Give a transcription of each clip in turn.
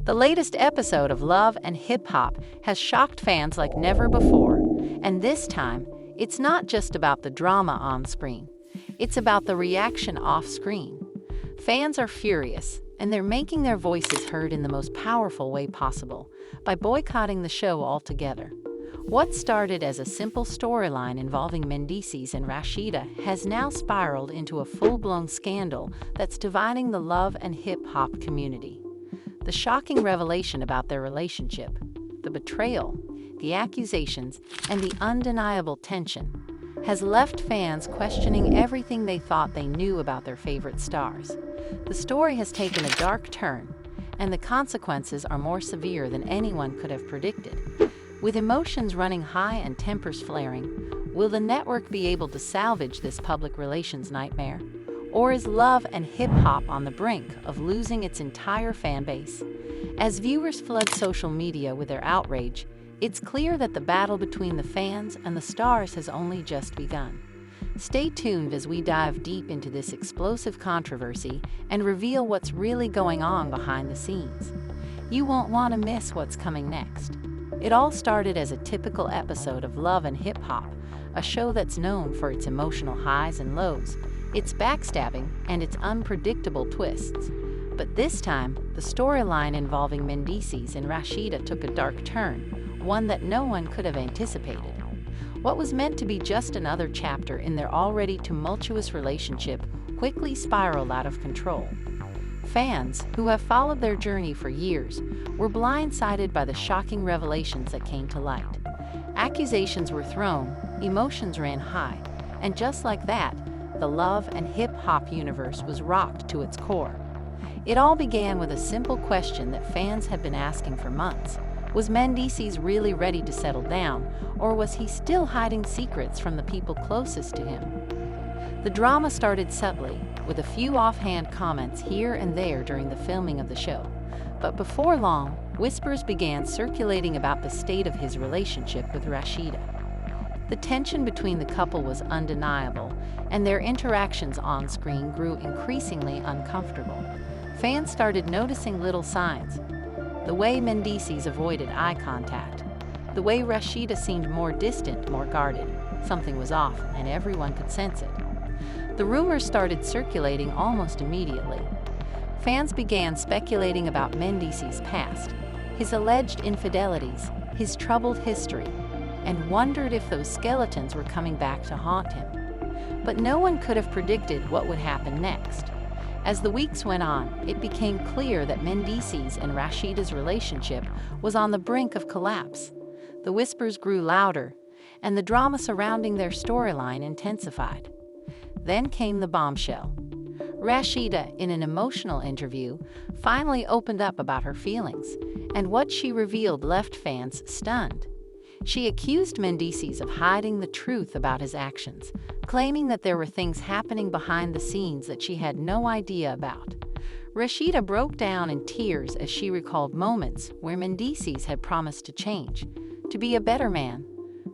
The latest episode of Love and Hip Hop has shocked fans like never before, and this time, it's not just about the drama on screen. It's about the reaction off screen. Fans are furious, and they're making their voices heard in the most powerful way possible, by boycotting the show altogether. What started as a simple storyline involving Mendeecees and Rasheeda has now spiraled into a full-blown scandal that's dividing the love and hip-hop community. The shocking revelation about their relationship, the betrayal, the accusations, and the undeniable tension has left fans questioning everything they thought they knew about their favorite stars. The story has taken a dark turn, and the consequences are more severe than anyone could have predicted. With emotions running high and tempers flaring, will the network be able to salvage this public relations nightmare? Or is Love and Hip Hop on the brink of losing its entire fan base? As viewers flood social media with their outrage, it's clear that the battle between the fans and the stars has only just begun. Stay tuned as we dive deep into this explosive controversy and reveal what's really going on behind the scenes. You won't want to miss what's coming next. It all started as a typical episode of Love and Hip Hop, a show that's known for its emotional highs and lows, its backstabbing, and its unpredictable twists. But this time, the storyline involving Mendeecees and Rasheeda took a dark turn, one that no one could have anticipated. What was meant to be just another chapter in their already tumultuous relationship quickly spiraled out of control. Fans, who have followed their journey for years, were blindsided by the shocking revelations that came to light. Accusations were thrown, emotions ran high, and just like that, the Love and Hip Hop universe was rocked to its core. It all began with a simple question that fans had been asking for months. Was Mendeecees really ready to settle down, or was he still hiding secrets from the people closest to him? The drama started subtly, with a few offhand comments here and there during the filming of the show. But before long, whispers began circulating about the state of his relationship with Rasheeda. The tension between the couple was undeniable, and their interactions on screen grew increasingly uncomfortable. Fans started noticing little signs. The way Mendeecees avoided eye contact. The way Rasheeda seemed more distant, more guarded. Something was off, and everyone could sense it. The rumors started circulating almost immediately. Fans began speculating about Mendeecees' past, his alleged infidelities, his troubled history, and wondered if those skeletons were coming back to haunt him. But no one could have predicted what would happen next. As the weeks went on, it became clear that Mendeecees and Rasheeda's relationship was on the brink of collapse. The whispers grew louder, and the drama surrounding their storyline intensified. Then came the bombshell. Rasheeda, in an emotional interview, finally opened up about her feelings, and what she revealed left fans stunned. She accused Mendeecees of hiding the truth about his actions, claiming that there were things happening behind the scenes that she had no idea about. Rasheeda broke down in tears as she recalled moments where Mendeecees had promised to change, to be a better man,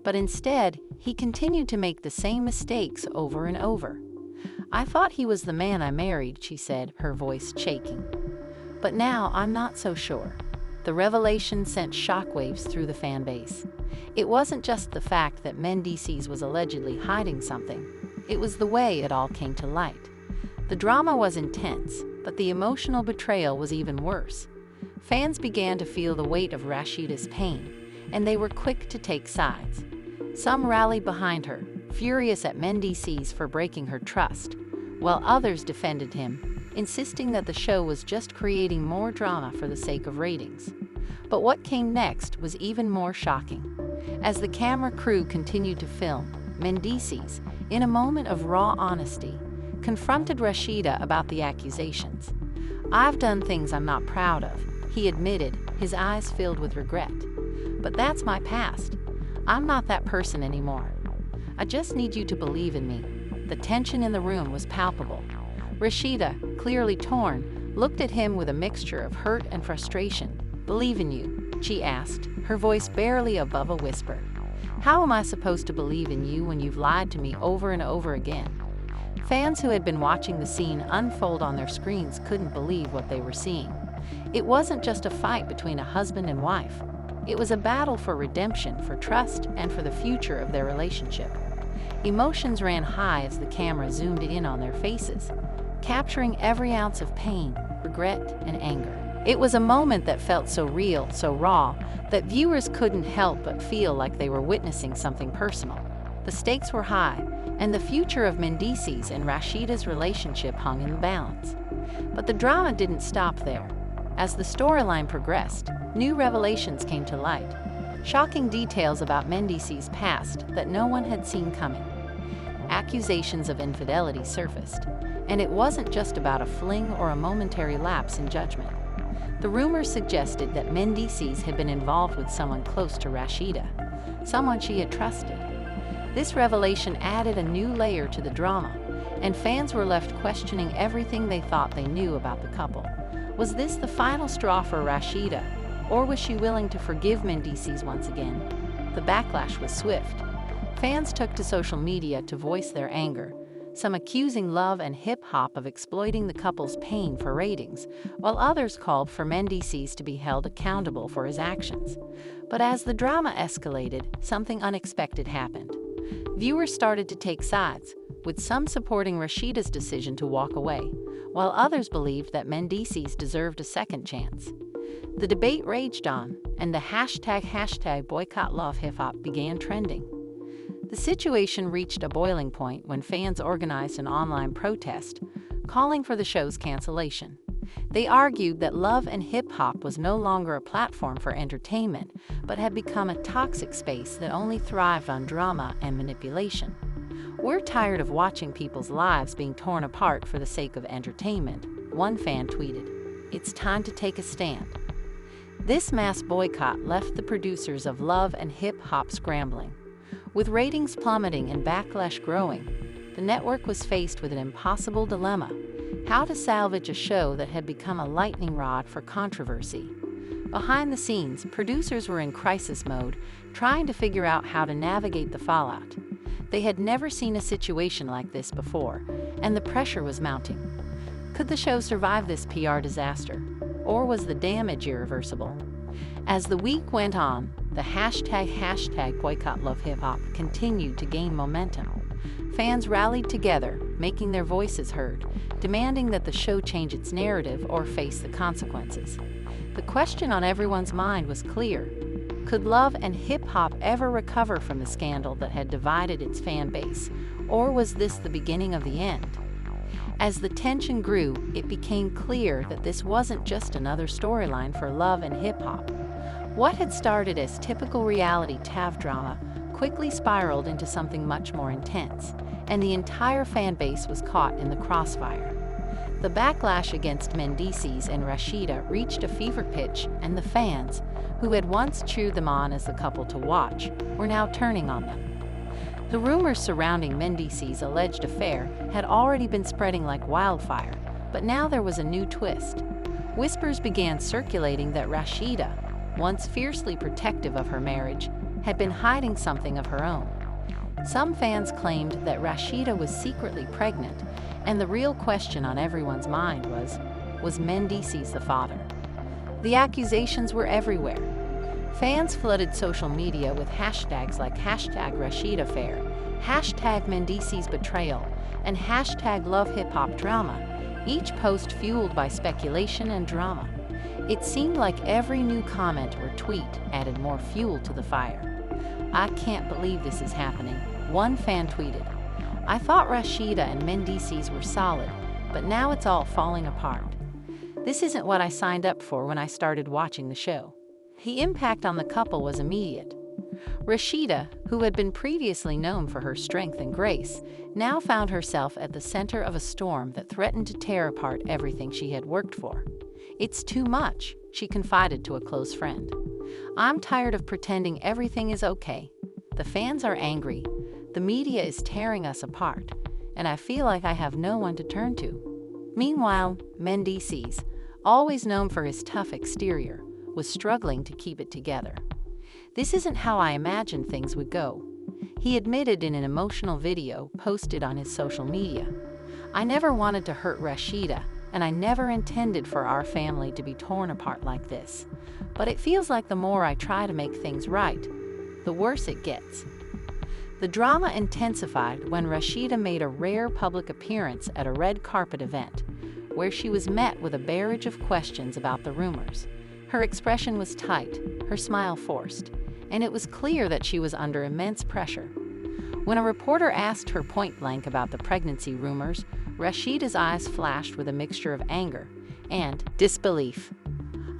but instead, he continued to make the same mistakes over and over. "I thought he was the man I married," she said, her voice shaking. "But now I'm not so sure." The revelation sent shockwaves through the fan base. It wasn't just the fact that Mendeecees was allegedly hiding something. It was the way it all came to light. The drama was intense, but the emotional betrayal was even worse. Fans began to feel the weight of Rasheeda's pain, and they were quick to take sides. Some rallied behind her, furious at Mendeecees for breaking her trust, while others defended him, insisting that the show was just creating more drama for the sake of ratings. But what came next was even more shocking. As the camera crew continued to film, Mendeecees, in a moment of raw honesty, confronted Rasheeda about the accusations. "I've done things I'm not proud of," he admitted, his eyes filled with regret. "But that's my past. I'm not that person anymore. I just need you to believe in me." The tension in the room was palpable. Rasheeda, clearly torn, looked at him with a mixture of hurt and frustration. "Believe in you?" she asked, her voice barely above a whisper. "How am I supposed to believe in you when you've lied to me over and over again?" Fans who had been watching the scene unfold on their screens couldn't believe what they were seeing. It wasn't just a fight between a husband and wife. It was a battle for redemption, for trust, and for the future of their relationship. Emotions ran high as the camera zoomed in on their faces, capturing every ounce of pain, regret, and anger. It was a moment that felt so real, so raw, that viewers couldn't help but feel like they were witnessing something personal. The stakes were high, and the future of Mendeecees and Rasheeda's relationship hung in the balance. But the drama didn't stop there. As the storyline progressed, new revelations came to light, shocking details about Mendeecees' past that no one had seen coming. Accusations of infidelity surfaced, and it wasn't just about a fling or a momentary lapse in judgment. The rumors suggested that Mendeecees had been involved with someone close to Rasheeda, someone she had trusted. This revelation added a new layer to the drama, and fans were left questioning everything they thought they knew about the couple. Was this the final straw for Rasheeda, or was she willing to forgive Mendeecees once again? The backlash was swift. Fans took to social media to voice their anger, some accusing Love and Hip Hop of exploiting the couple's pain for ratings, while others called for Mendeecees to be held accountable for his actions. But as the drama escalated, something unexpected happened. Viewers started to take sides, with some supporting Rasheeda's decision to walk away, while others believed that Mendeecees deserved a second chance. The debate raged on, and the hashtag boycott love hip hop began trending. The situation reached a boiling point when fans organized an online protest, calling for the show's cancellation. They argued that Love and Hip Hop was no longer a platform for entertainment, but had become a toxic space that only thrived on drama and manipulation. "We're tired of watching people's lives being torn apart for the sake of entertainment," one fan tweeted. "It's time to take a stand." This mass boycott left the producers of Love and Hip Hop scrambling. With ratings plummeting and backlash growing, the network was faced with an impossible dilemma: how to salvage a show that had become a lightning rod for controversy. Behind the scenes, producers were in crisis mode, trying to figure out how to navigate the fallout. They had never seen a situation like this before, and the pressure was mounting. Could the show survive this PR disaster, or was the damage irreversible? As the week went on, the hashtag boycott love hip hop continued to gain momentum. Fans rallied together, making their voices heard, demanding that the show change its narrative or face the consequences. The question on everyone's mind was clear: could Love and Hip Hop ever recover from the scandal that had divided its fan base, or was this the beginning of the end? As the tension grew, it became clear that this wasn't just another storyline for Love and Hip Hop. What had started as typical reality TAV drama quickly spiraled into something much more intense, and the entire fan base was caught in the crossfire. The backlash against Mendeecees and Rasheeda reached a fever pitch, and the fans, who had once cheered them on as the couple to watch, were now turning on them. The rumors surrounding Mendeecees' alleged affair had already been spreading like wildfire, but now there was a new twist. Whispers began circulating that Rasheeda, once fiercely protective of her marriage, had been hiding something of her own. Some fans claimed that Rasheeda was secretly pregnant, and the real question on everyone's mind was Mendeecees the father? The accusations were everywhere. Fans flooded social media with hashtags like #RasheedaFair, #Mendeecees betrayal, and #LoveHipHopDrama, each post fueled by speculation and drama. It seemed like every new comment or tweet added more fuel to the fire. "I can't believe this is happening," one fan tweeted. "I thought Rasheeda and Mendeecees were solid, but now it's all falling apart. This isn't what I signed up for when I started watching the show." The impact on the couple was immediate. Rasheeda, who had been previously known for her strength and grace, now found herself at the center of a storm that threatened to tear apart everything she had worked for. "It's too much," she confided to a close friend. "I'm tired of pretending everything is okay. The fans are angry, the media is tearing us apart, and I feel like I have no one to turn to." Meanwhile, Mendeecees, always known for his tough exterior, was struggling to keep it together. "This isn't how I imagined things would go," he admitted in an emotional video posted on his social media. "I never wanted to hurt Rasheeda, and I never intended for our family to be torn apart like this. But it feels like the more I try to make things right, the worse it gets." The drama intensified when Rasheeda made a rare public appearance at a red carpet event, where she was met with a barrage of questions about the rumors. Her expression was tight, her smile forced, and it was clear that she was under immense pressure. When a reporter asked her point-blank about the pregnancy rumors, Rasheeda's eyes flashed with a mixture of anger and disbelief.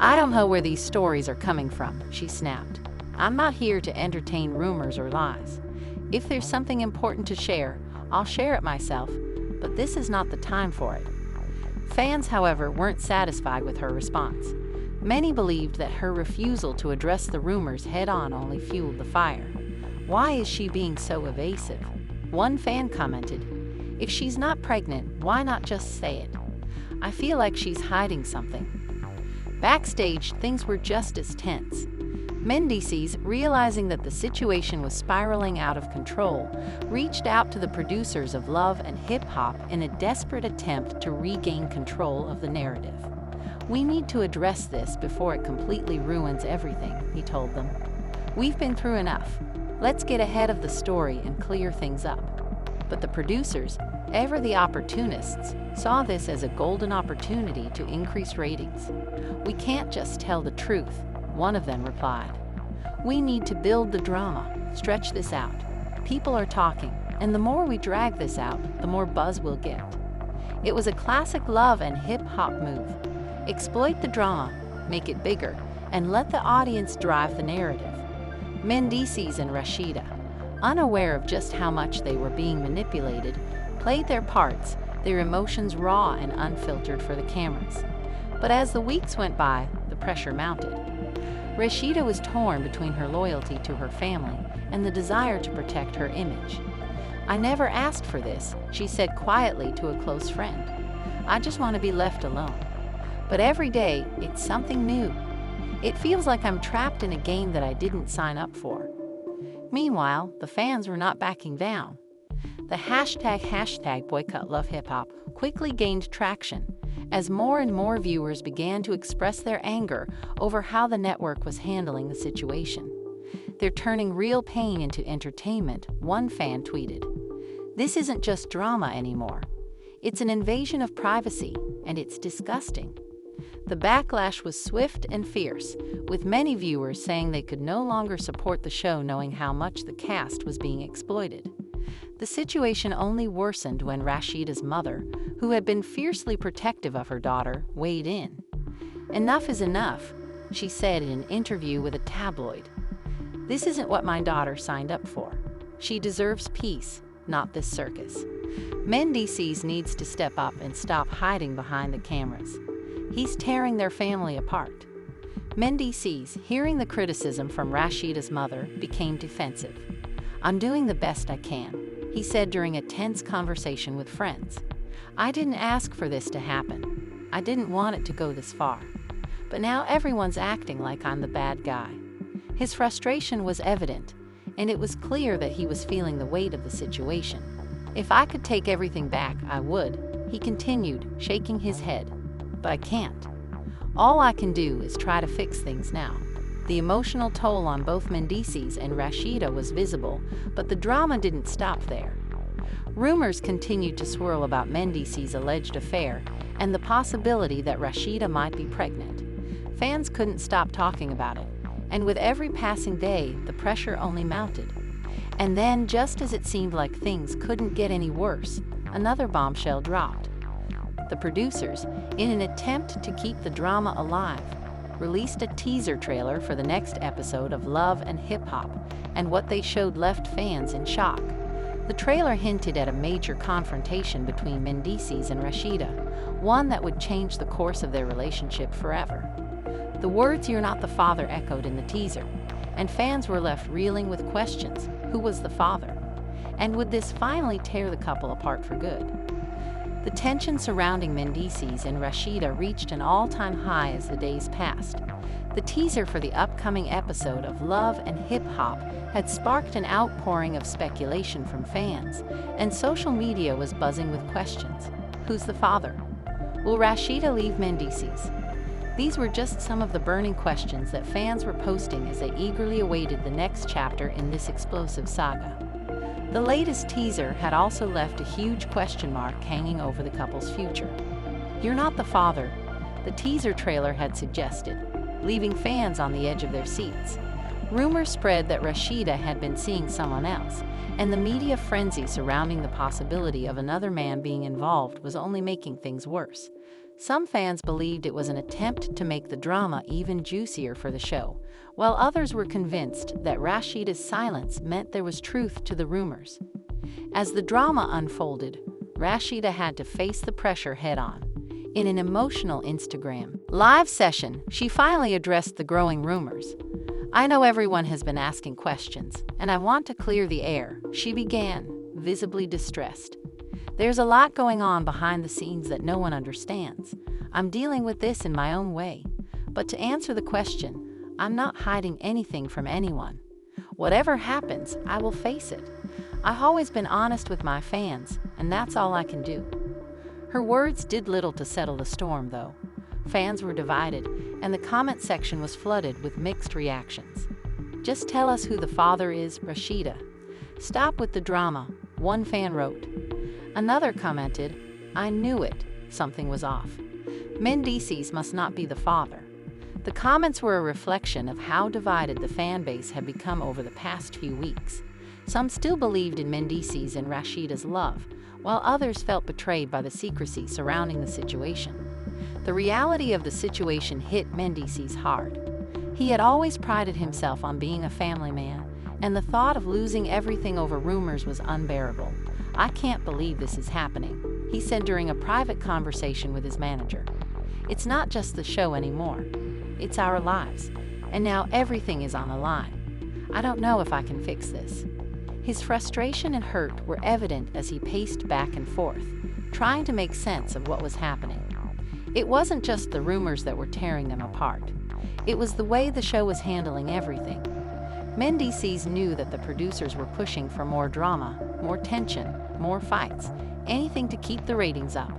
"I don't know where these stories are coming from," she snapped. "I'm not here to entertain rumors or lies. If there's something important to share, I'll share it myself, but this is not the time for it." Fans, however, weren't satisfied with her response. Many believed that her refusal to address the rumors head-on only fueled the fire. "Why is she being so evasive?" One fan commented, "If she's not pregnant, why not just say it? I feel like she's hiding something." Backstage, things were just as tense. Mendeecees, realizing that the situation was spiraling out of control, reached out to the producers of Love and Hip Hop in a desperate attempt to regain control of the narrative. "We need to address this before it completely ruins everything," he told them. "We've been through enough. Let's get ahead of the story and clear things up." But the producers, ever the opportunists, saw this as a golden opportunity to increase ratings. "We can't just tell the truth," one of them replied. "We need to build the drama, stretch this out. People are talking, and the more we drag this out, the more buzz we'll get." It was a classic Love and Hip Hop move. Exploit the drama, make it bigger, and let the audience drive the narrative. Mendeecees and Rasheeda, unaware of just how much they were being manipulated, played their parts, their emotions raw and unfiltered for the cameras. But as the weeks went by, the pressure mounted. Rasheeda was torn between her loyalty to her family and the desire to protect her image. "I never asked for this," she said quietly to a close friend. "I just want to be left alone. But every day, it's something new. It feels like I'm trapped in a game that I didn't sign up for." Meanwhile, the fans were not backing down. The hashtag Boycott Love Hip Hop quickly gained traction as more and more viewers began to express their anger over how the network was handling the situation. "They're turning real pain into entertainment," one fan tweeted. "This isn't just drama anymore. It's an invasion of privacy, and it's disgusting." The backlash was swift and fierce, with many viewers saying they could no longer support the show knowing how much the cast was being exploited. The situation only worsened when Rasheeda's mother, who had been fiercely protective of her daughter, weighed in. "Enough is enough," she said in an interview with a tabloid. "This isn't what my daughter signed up for. She deserves peace, not this circus." Mendeecees needs to step up and stop hiding behind the cameras. He's tearing their family apart. Mendeecees, hearing the criticism from Rasheeda's mother, became defensive. "I'm doing the best I can," he said during a tense conversation with friends. "I didn't ask for this to happen. I didn't want it to go this far. But now everyone's acting like I'm the bad guy." His frustration was evident, and it was clear that he was feeling the weight of the situation. "If I could take everything back, I would," he continued, shaking his head. "But I can't. All I can do is try to fix things now." The emotional toll on both Mendeecees and Rasheeda was visible, but the drama didn't stop there. Rumors continued to swirl about Mendeecees' alleged affair and the possibility that Rasheeda might be pregnant. Fans couldn't stop talking about it, and with every passing day, the pressure only mounted. And then, just as it seemed like things couldn't get any worse, another bombshell dropped. The producers, in an attempt to keep the drama alive, released a teaser trailer for the next episode of Love and Hip Hop, and what they showed left fans in shock. The trailer hinted at a major confrontation between Mendeecees and Rasheeda, one that would change the course of their relationship forever. The words "you're not the father" echoed in the teaser, and fans were left reeling with questions. Who was the father? And would this finally tear the couple apart for good? The tension surrounding Mendeecees and Rasheeda reached an all-time high as the days passed. The teaser for the upcoming episode of Love and Hip Hop had sparked an outpouring of speculation from fans, and social media was buzzing with questions. Who's the father? Will Rasheeda leave Mendeecees? These were just some of the burning questions that fans were posting as they eagerly awaited the next chapter in this explosive saga. The latest teaser had also left a huge question mark hanging over the couple's future. "You're not the father," the teaser trailer had suggested, leaving fans on the edge of their seats. Rumors spread that Rasheeda had been seeing someone else, and the media frenzy surrounding the possibility of another man being involved was only making things worse. Some fans believed it was an attempt to make the drama even juicier for the show, while others were convinced that Rasheeda's silence meant there was truth to the rumors. As the drama unfolded, Rasheeda had to face the pressure head-on. In an emotional Instagram live session, she finally addressed the growing rumors. "I know everyone has been asking questions, and I want to clear the air," she began, visibly distressed. "There's a lot going on behind the scenes that no one understands. I'm dealing with this in my own way. But to answer the question, I'm not hiding anything from anyone. Whatever happens, I will face it. I've always been honest with my fans, and that's all I can do." Her words did little to settle the storm, though. Fans were divided, and the comment section was flooded with mixed reactions. "Just tell us who the father is, Rasheeda. Stop with the drama," one fan wrote. Another commented, "I knew it, something was off. Mendeecees must not be the father." The comments were a reflection of how divided the fan base had become over the past few weeks. Some still believed in Mendeecees and Rasheeda's love, while others felt betrayed by the secrecy surrounding the situation. The reality of the situation hit Mendeecees hard. He had always prided himself on being a family man, and the thought of losing everything over rumors was unbearable. "I can't believe this is happening," he said during a private conversation with his manager. "It's not just the show anymore. It's our lives, and now everything is on the line. I don't know if I can fix this." His frustration and hurt were evident as he paced back and forth, trying to make sense of what was happening. It wasn't just the rumors that were tearing them apart. It was the way the show was handling everything. Mendeecees knew that the producers were pushing for more drama, more tension, more fights, anything to keep the ratings up.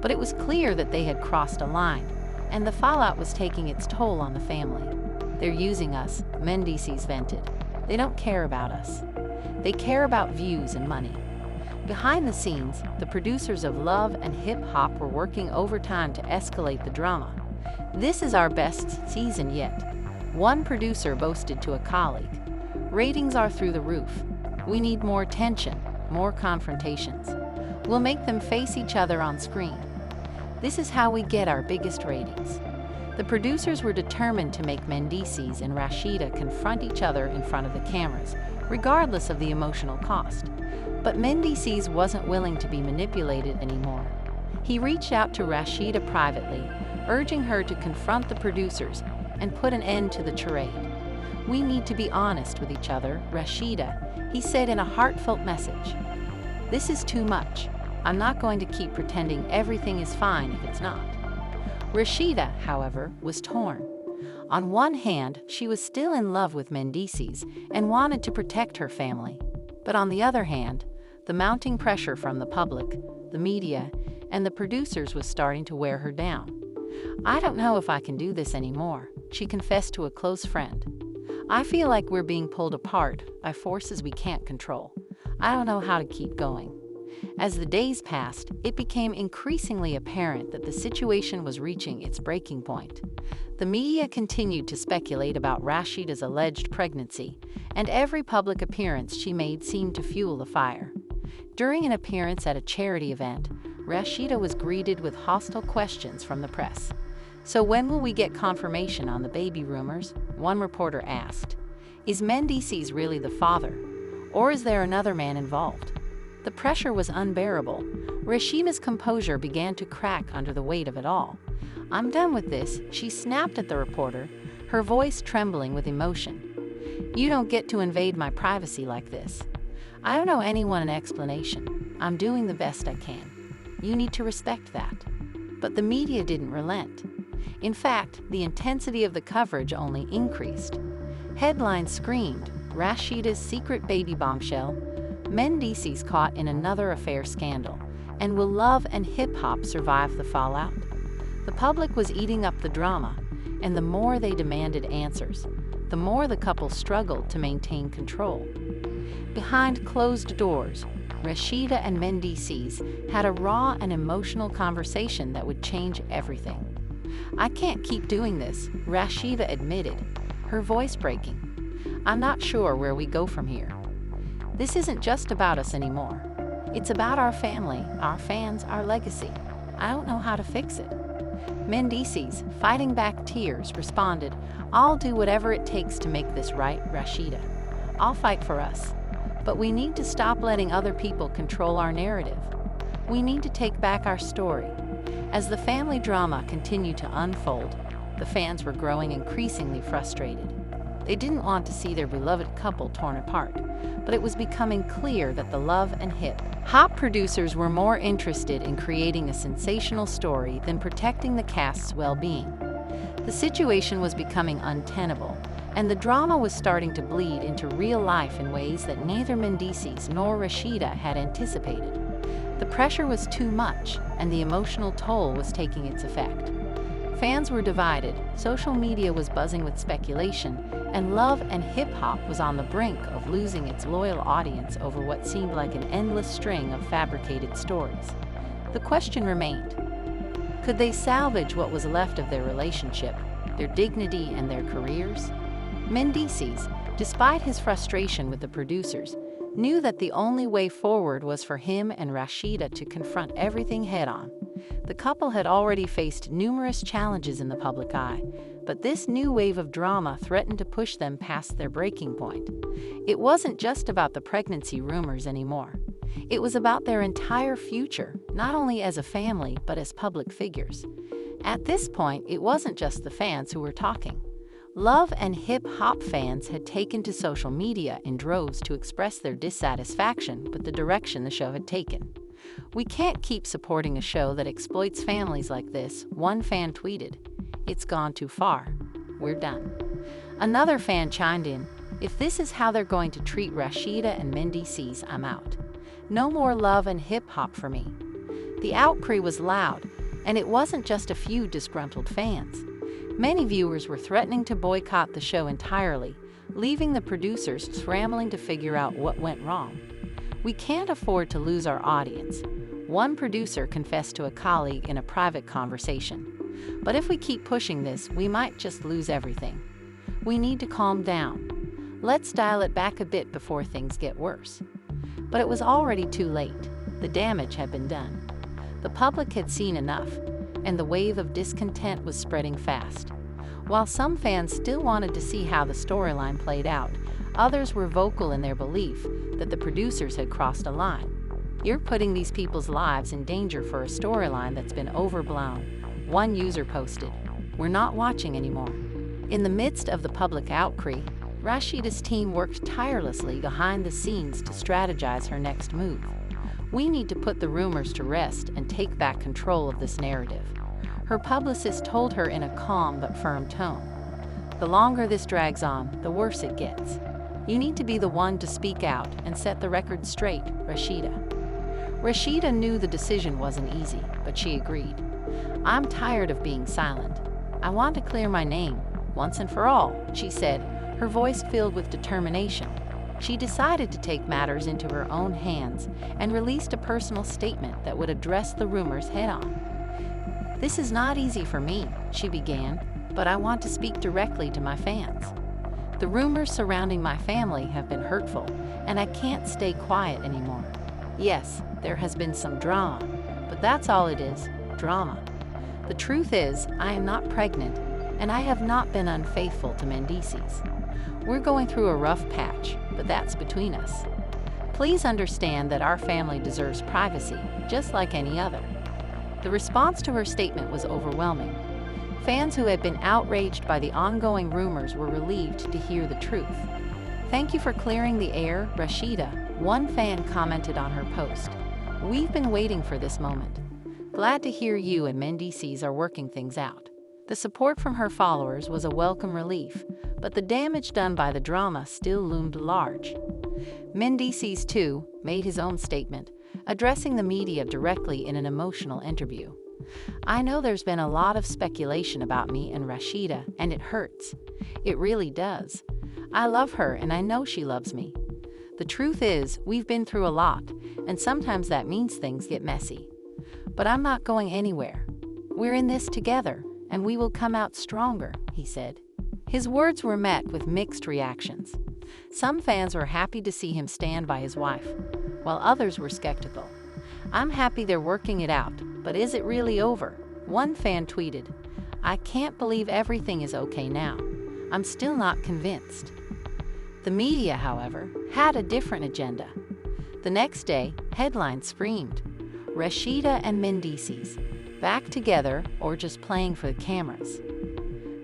But it was clear that they had crossed a line, and the fallout was taking its toll on the family. "They're using us," Mendeecees vented. "They don't care about us. They care about views and money." Behind the scenes, the producers of Love and Hip Hop were working overtime to escalate the drama. "This is our best season yet," one producer boasted to a colleague. "Ratings are through the roof. We need more tension, more confrontations. We'll make them face each other on screen. This is how we get our biggest ratings." The producers were determined to make Mendeecees and Rasheeda confront each other in front of the cameras, regardless of the emotional cost. But Mendeecees wasn't willing to be manipulated anymore. He reached out to Rasheeda privately, urging her to confront the producers and put an end to the charade. "We need to be honest with each other, Rasheeda," he said in a heartfelt message. "This is too much. I'm not going to keep pretending everything is fine if it's not." Rasheeda, however, was torn. On one hand, she was still in love with Mendeecees and wanted to protect her family. But on the other hand, the mounting pressure from the public, the media, and the producers was starting to wear her down. "I don't know if I can do this anymore," she confessed to a close friend. "I feel like we're being pulled apart by forces we can't control. I don't know how to keep going." As the days passed, it became increasingly apparent that the situation was reaching its breaking point. The media continued to speculate about Rasheeda's alleged pregnancy, and every public appearance she made seemed to fuel the fire. During an appearance at a charity event, Rasheeda was greeted with hostile questions from the press. "So when will we get confirmation on the baby rumors?" one reporter asked. "Is Mendeecees really the father? Or is there another man involved?" The pressure was unbearable. Rasheeda's composure began to crack under the weight of it all. "I'm done with this," she snapped at the reporter, her voice trembling with emotion. "You don't get to invade my privacy like this. I don't owe anyone an explanation. I'm doing the best I can. You need to respect that." But the media didn't relent. In fact, the intensity of the coverage only increased. Headlines screamed, "Rasheeda's secret baby bombshell," "Mendeecees caught in another affair scandal," And will love and hip-hop survive the fallout? The public was eating up the drama, and the more they demanded answers, the more the couple struggled to maintain control. Behind closed doors, Rasheeda and Mendeecees had a raw and emotional conversation that would change everything. "I can't keep doing this," Rasheeda admitted, her voice breaking. "I'm not sure where we go from here. This isn't just about us anymore. It's about our family, our fans, our legacy. I don't know how to fix it." Mendeecees, fighting back tears, responded, "I'll do whatever it takes to make this right, Rasheeda. I'll fight for us. But we need to stop letting other people control our narrative. We need to take back our story." As the family drama continued to unfold, the fans were growing increasingly frustrated. They didn't want to see their beloved couple torn apart, but it was becoming clear that the Love and Hip-Hop producers were more interested in creating a sensational story than protecting the cast's well-being. The situation was becoming untenable, and the drama was starting to bleed into real life in ways that neither Mendeecees nor Rasheeda had anticipated. The pressure was too much, and the emotional toll was taking its effect. Fans were divided, social media was buzzing with speculation, and Love and Hip-Hop was on the brink of losing its loyal audience over what seemed like an endless string of fabricated stories. The question remained: could they salvage what was left of their relationship, their dignity, and their careers? Mendeecees, despite his frustration with the producers, knew that the only way forward was for him and Rasheeda to confront everything head-on. The couple had already faced numerous challenges in the public eye, but this new wave of drama threatened to push them past their breaking point. It wasn't just about the pregnancy rumors anymore. It was about their entire future, not only as a family, but as public figures. At this point, it wasn't just the fans who were talking. Love and Hip-Hop fans had taken to social media in droves to express their dissatisfaction with the direction the show had taken. "We can't keep supporting a show that exploits families like this," one fan tweeted. "It's gone too far. We're done." Another fan chimed in, "If this is how they're going to treat Rasheeda and Mendeecees, I'm out. No more Love and Hip-Hop for me." The outcry was loud, and it wasn't just a few disgruntled fans. Many viewers were threatening to boycott the show entirely, leaving the producers scrambling to figure out what went wrong. "We can't afford to lose our audience," one producer confessed to a colleague in a private conversation. "But if we keep pushing this, we might just lose everything. We need to calm down. Let's dial it back a bit before things get worse." But it was already too late. The damage had been done. The public had seen enough, and the wave of discontent was spreading fast. While some fans still wanted to see how the storyline played out, others were vocal in their belief that the producers had crossed a line. "You're putting these people's lives in danger for a storyline that's been overblown," one user posted. "We're not watching anymore." In the midst of the public outcry, Rasheeda's team worked tirelessly behind the scenes to strategize her next move. "We need to put the rumors to rest and take back control of this narrative," her publicist told her in a calm but firm tone. "The longer this drags on, the worse it gets. You need to be the one to speak out and set the record straight, Rasheeda." Rasheeda knew the decision wasn't easy, but she agreed. "I'm tired of being silent. I want to clear my name, once and for all," she said, her voice filled with determination. She decided to take matters into her own hands and released a personal statement that would address the rumors head-on. "This is not easy for me," she began, "but I want to speak directly to my fans. The rumors surrounding my family have been hurtful, and I can't stay quiet anymore. Yes, there has been some drama, but that's all it is, drama. The truth is, I am not pregnant, and I have not been unfaithful to Mendeecees. We're going through a rough patch, but that's between us. Please understand that our family deserves privacy, just like any other." The response to her statement was overwhelming. Fans who had been outraged by the ongoing rumors were relieved to hear the truth. "Thank you for clearing the air, Rasheeda," one fan commented on her post. "We've been waiting for this moment. Glad to hear you and Mendeecees are working things out." The support from her followers was a welcome relief, but the damage done by the drama still loomed large. Mendeecees, too, made his own statement, addressing the media directly in an emotional interview. "I know there's been a lot of speculation about me and Rasheeda, and it hurts. It really does. I love her and I know she loves me. The truth is, we've been through a lot, and sometimes that means things get messy. But I'm not going anywhere. We're in this together, and we will come out stronger," he said. His words were met with mixed reactions. Some fans were happy to see him stand by his wife, while others were skeptical. "I'm happy they're working it out, but is it really over?" One fan tweeted, "I can't believe everything is okay now. I'm still not convinced." The media, however, had a different agenda. The next day, headlines screamed, "Rasheeda and Mendeecees, back together or just playing for the cameras?"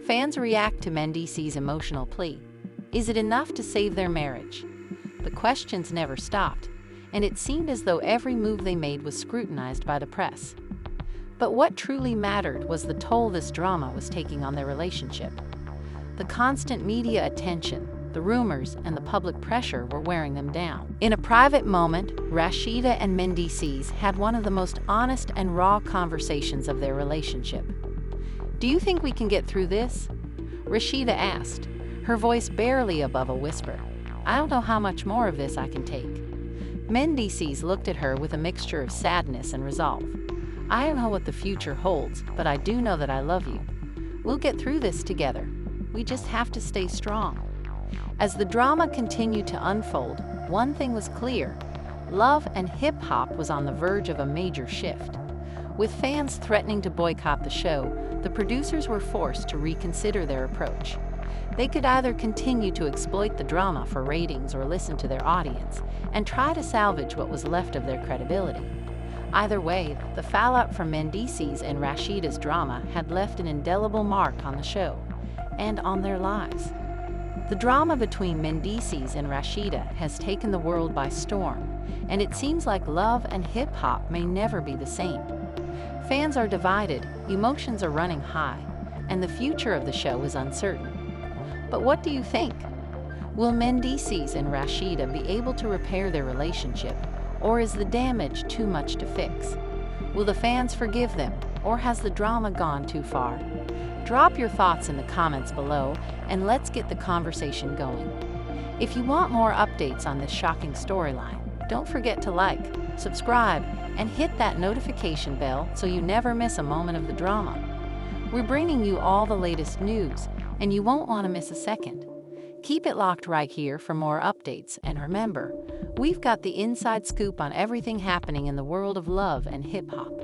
Fans react to Mendeecees' emotional plea. Is it enough to save their marriage? The questions never stopped, and it seemed as though every move they made was scrutinized by the press. But what truly mattered was the toll this drama was taking on their relationship. The constant media attention, the rumors, and the public pressure were wearing them down. In a private moment, Rasheeda and Mendeecees had one of the most honest and raw conversations of their relationship. "Do you think we can get through this?" Rasheeda asked, her voice barely above a whisper. "I don't know how much more of this I can take." Mendeecees looked at her with a mixture of sadness and resolve. "I don't know what the future holds, but I do know that I love you. We'll get through this together. We just have to stay strong." As the drama continued to unfold, one thing was clear: love and hip-hop was on the verge of a major shift. With fans threatening to boycott the show, the producers were forced to reconsider their approach. They could either continue to exploit the drama for ratings or listen to their audience and try to salvage what was left of their credibility. Either way, the fallout from Mendeecees and Rasheeda's drama had left an indelible mark on the show and on their lives. The drama between Mendeecees and Rasheeda has taken the world by storm, and it seems like love and hip-hop may never be the same. Fans are divided, emotions are running high, and the future of the show is uncertain. But what do you think? Will Mendeecees and Rasheeda be able to repair their relationship, or is the damage too much to fix? Will the fans forgive them, or has the drama gone too far? Drop your thoughts in the comments below, and let's get the conversation going. If you want more updates on this shocking storyline, don't forget to like, subscribe, and hit that notification bell so you never miss a moment of the drama. We're bringing you all the latest news, and you won't want to miss a second. Keep it locked right here for more updates, and remember, we've got the inside scoop on everything happening in the world of love and hip-hop.